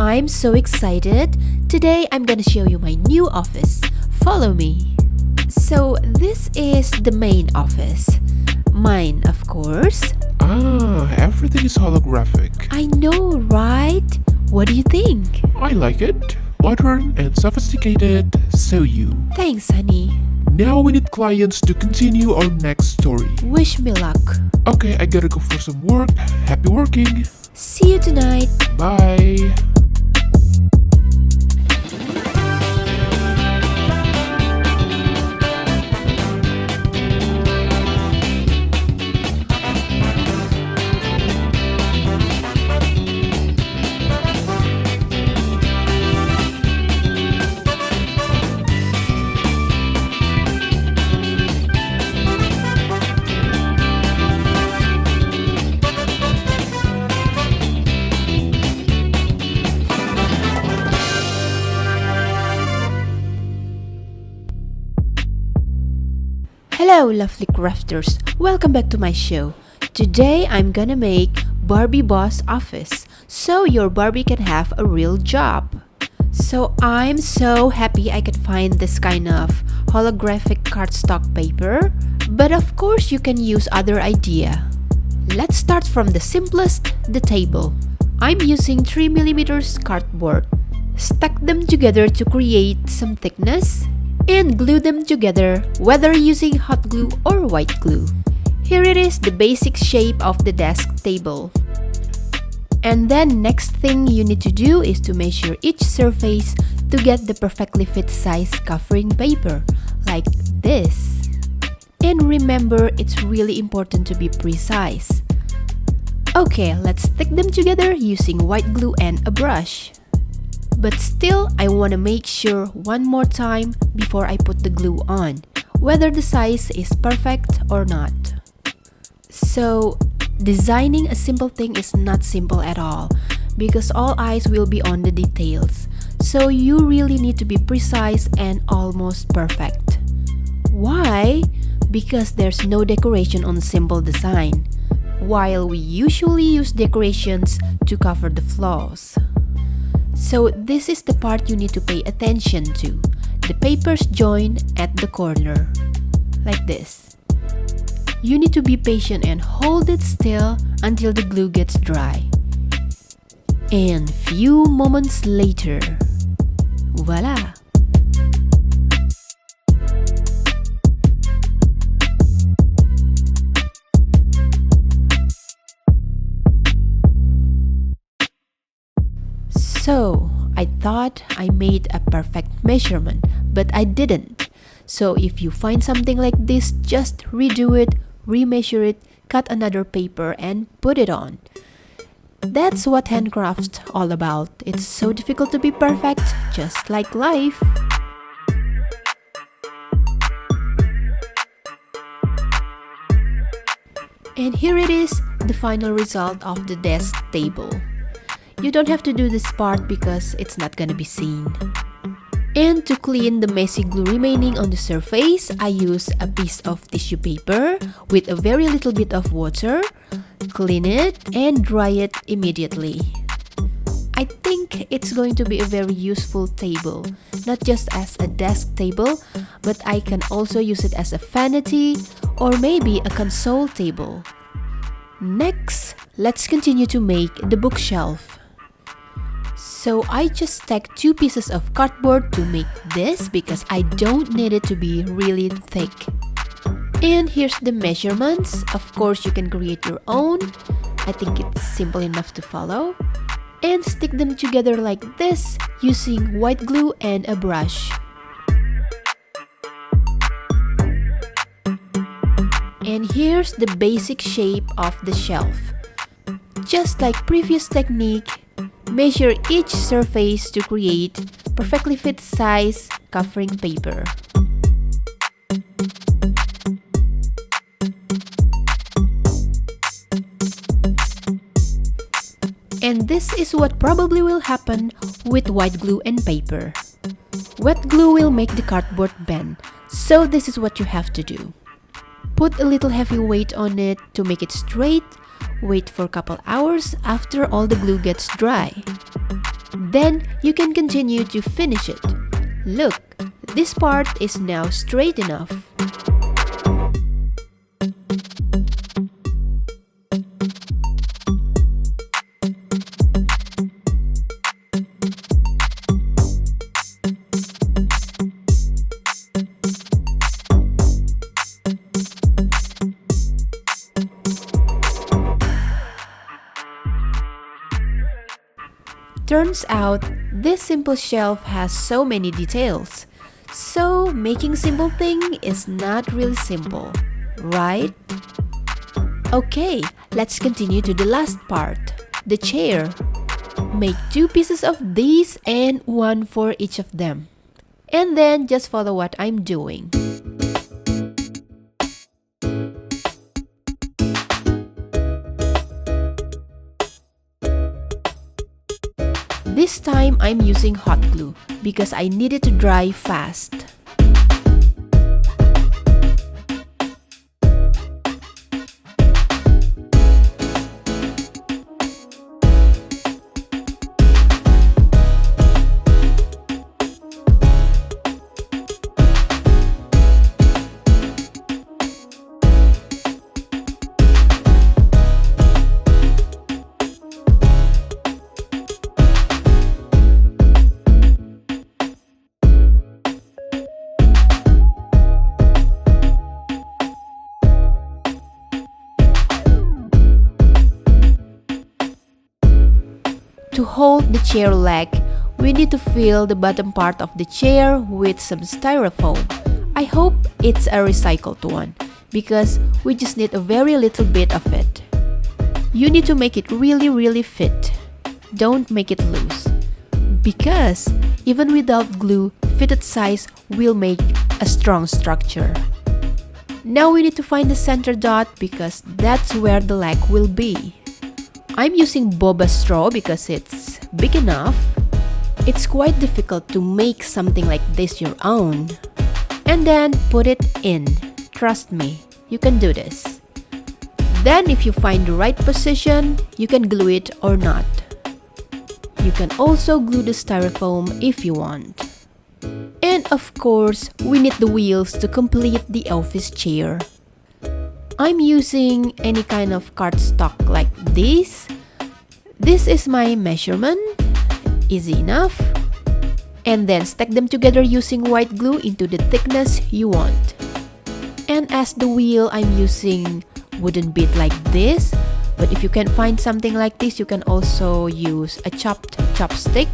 I'm so excited! Today I'm gonna show you my new office. Follow me! So this is the main office. Mine, of course. Everything is holographic. I know, right? What do you think? I like it. Modern and sophisticated, so you. Thanks, honey. Now we need clients to continue our next story. Wish me luck. Okay, I gotta go for some work. Happy working. See you tonight. Bye. Hello, lovely crafters. Welcome back to my show. Today I'm gonna make Barbie Boss Office so your Barbie can have a real job. So I'm so happy I could find this kind of holographic cardstock paper, but of course you can use other idea. Let's start from the simplest, the table. I'm using 3mm cardboard. Stack them together to create some thickness and glue them together, whether using hot glue or white glue. Here it is, the basic shape of the desk table. And then next thing you need to do is to measure each surface to get the perfectly fit size covering paper, like this. And remember, it's really important to be precise. Okay, let's stick them together using white glue and a brush. But still, I want to make sure one more time before I put the glue on, whether the size is perfect or not. So, designing a simple thing is not simple at all, because all eyes will be on the details. So you really need to be precise and almost perfect. Why? Because there's no decoration on simple design, while we usually use decorations to cover the flaws. So this is the part you need to pay attention to. The papers join at the corner, like this. You need to be patient and hold it still until the glue gets dry. And few moments later, voila! So, I thought I made a perfect measurement, but I didn't. So if you find something like this, just redo it, remeasure it, cut another paper and put it on. That's what handcraft's all about. It's so difficult to be perfect, just like life. And here it is, the final result of the desk table. You don't have to do this part because it's not gonna be seen. And to clean the messy glue remaining on the surface, I use a piece of tissue paper with a very little bit of water, clean it, and dry it immediately. I think it's going to be a very useful table, not just as a desk table, but I can also use it as a vanity or maybe a console table. Next, let's continue to make the bookshelf. So I just stacked 2 pieces of cardboard to make this because I don't need it to be really thick. And here's the measurements. Of course, you can create your own. I think it's simple enough to follow. And stick them together like this using white glue and a brush. And here's the basic shape of the shelf. Just like previous technique, measure each surface to create perfectly fit size covering paper. And this is what probably will happen with white glue and paper. Wet glue will make the cardboard bend, so this is what you have to do. Put a little heavy weight on it to make it straight. Wait for a couple hours after all the glue gets dry. Then you can continue to finish it. Look, this part is now straight enough. Turns out, this simple shelf has so many details. So, making simple thing is not really simple, right? Okay, let's continue to the last part, the chair. Make 2 pieces of these and 1 for each of them. And then just follow what I'm doing. This time I'm using hot glue because I need it to dry fast. To hold the chair leg, we need to fill the bottom part of the chair with some styrofoam. I hope it's a recycled one because we just need a very little bit of it. You need to make it really fit. Don't make it loose. Because even without glue, fitted size will make a strong structure. Now we need to find the center dot because that's where the leg will be. I'm using boba straw because it's big enough. It's quite difficult to make something like this your own. And then put it in. Trust me, you can do this. Then if you find the right position, you can glue it or not. You can also glue the styrofoam if you want. And of course, we need the wheels to complete the office chair. I'm using any kind of cardstock like this. This is my measurement. Easy enough. And then stack them together using white glue into the thickness you want. And as the wheel, I'm using wooden bit like this. But if you can't find something like this, you can also use a chopped chopstick.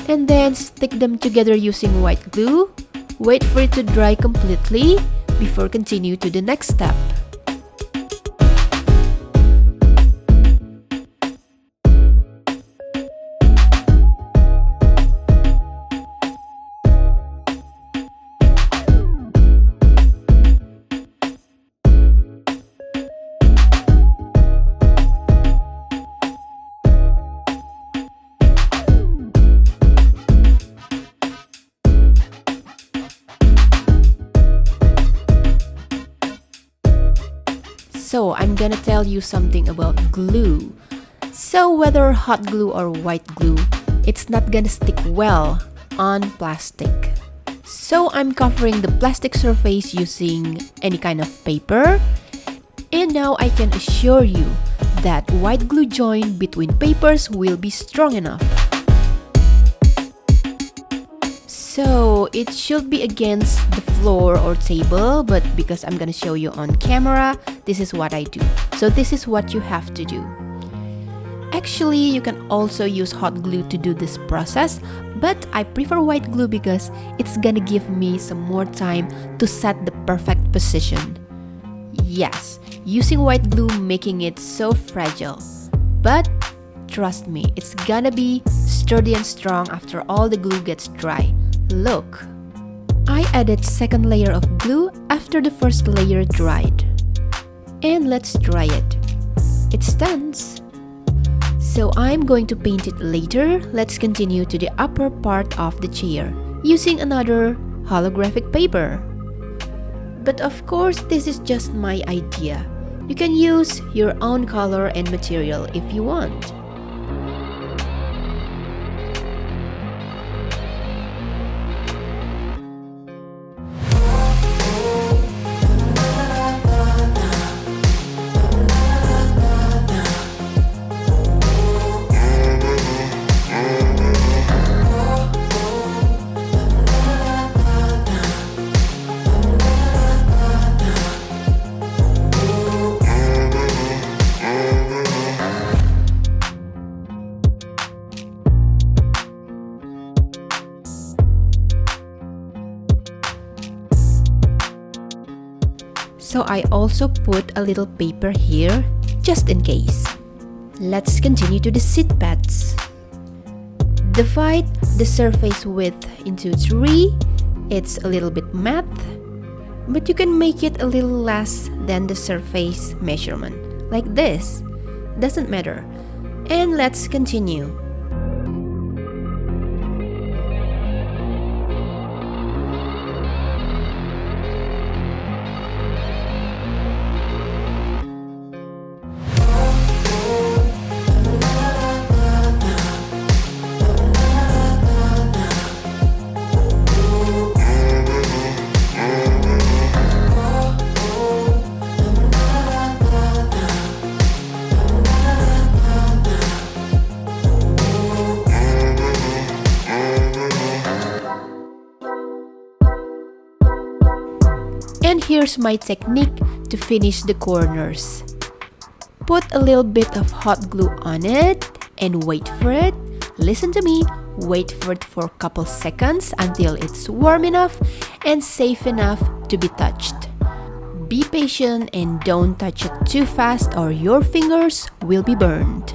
And then stick them together using white glue. Wait for it to dry completely before continue to the next step. So I'm gonna tell you something about glue. So whether hot glue or white glue, it's not gonna stick well on plastic. So I'm covering the plastic surface using any kind of paper. And now I can assure you that white glue joint between papers will be strong enough. So it should be against the floor or table, but because I'm gonna show you on camera, this is what I do. So this is what you have to do. Actually, you can also use hot glue to do this process, but I prefer white glue because it's gonna give me some more time to set the perfect position. Yes, using white glue making it so fragile, but trust me, it's gonna be sturdy and strong after all the glue gets dry. Look, I added second layer of glue after the first layer dried. And let's dry it. It stands. So I'm going to paint it later. Let's continue to the upper part of the chair using another holographic paper. But of course, this is just my idea. You can use your own color and material if you want. So I also put a little paper here, just in case. Let's continue to the seat pads. Divide the surface width into 3. It's a little bit math, but you can make it a little less than the surface measurement, like this. Doesn't matter. And let's continue. And here's my technique to finish the corners. Put a little bit of hot glue on it and wait for it. Listen to me, wait for it for a couple seconds until it's warm enough and safe enough to be touched. Be patient and don't touch it too fast or your fingers will be burned.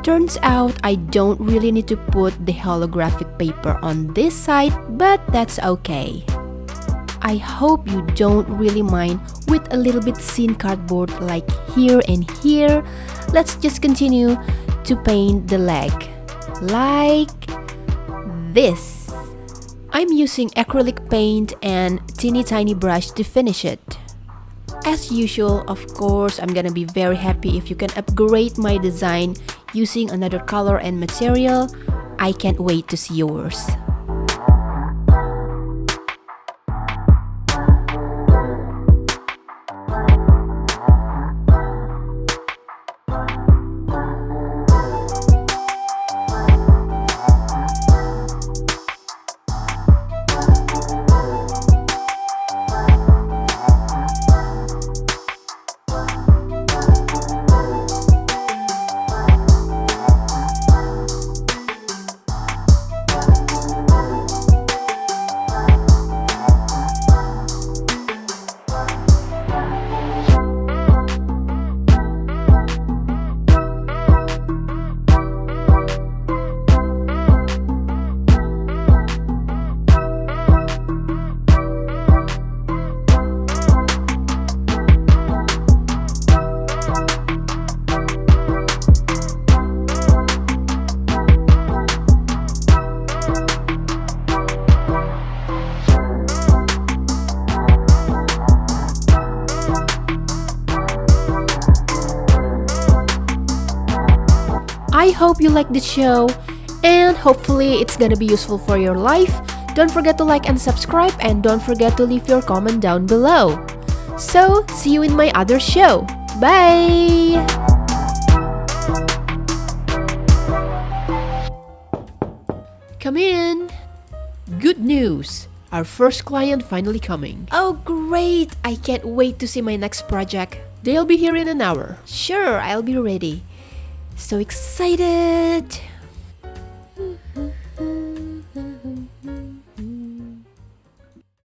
Turns out I don't really need to put the holographic paper on this side, but that's okay. I hope you don't really mind with a little bit thin cardboard like here and here. Let's just continue to paint the leg like this. I'm using acrylic paint and teeny tiny brush to finish it. As usual, of course, I'm gonna be very happy if you can upgrade my design using another color and material. I can't wait to see yours. I hope you like the show and hopefully it's gonna be useful for your life. Don't forget to like and subscribe and don't forget to leave your comment down below. So, see you in my other show. Bye! Come in! Good news! Our first client finally coming. Oh great! I can't wait to see my next project. They'll be here in an hour. Sure, I'll be ready. So excited!